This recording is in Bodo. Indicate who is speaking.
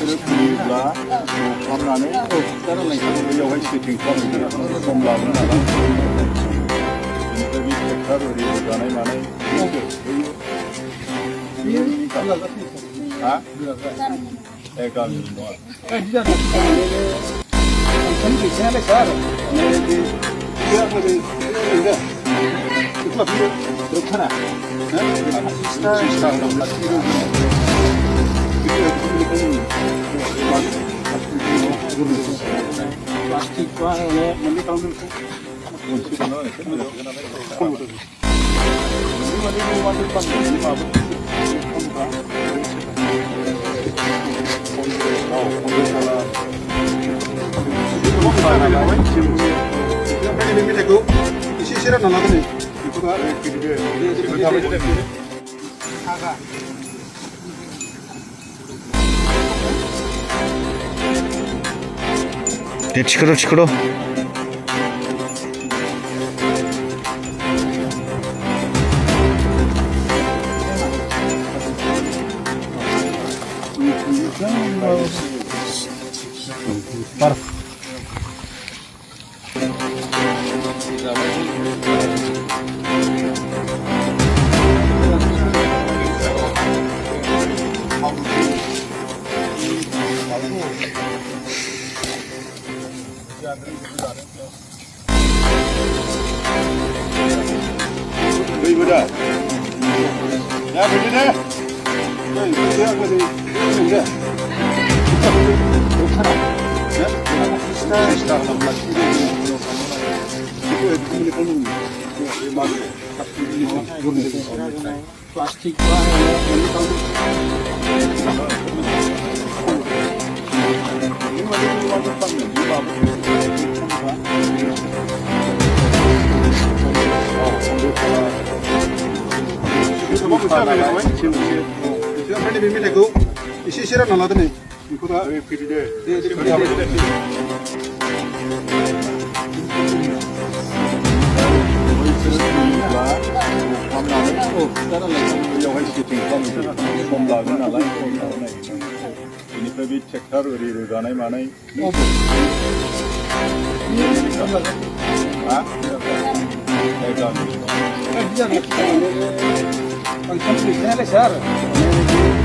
Speaker 1: बिसोरो फैयोब्ला खालामनानै बैयावहाय सेटिं खालामनो सम लागोन नालाय बेनिफ्राय बे ट्रेक्टर ओरै रोगानाय मानाय हा गामिनि नङा
Speaker 2: मेथाइखौ एसे एसे रानना लादों
Speaker 3: 치크로 치크로
Speaker 1: 이거다. 야, 그러네.
Speaker 2: प्लास्टिक मेथाइखौ एसे एसे रानना लादों बेखौ दा
Speaker 1: बैयावहाय सेटिं खालामनो सम लागोन नालाय बेनिफ्राय बे ट्रेक्टर ओरै रोगानाय मानाय
Speaker 2: गामिनि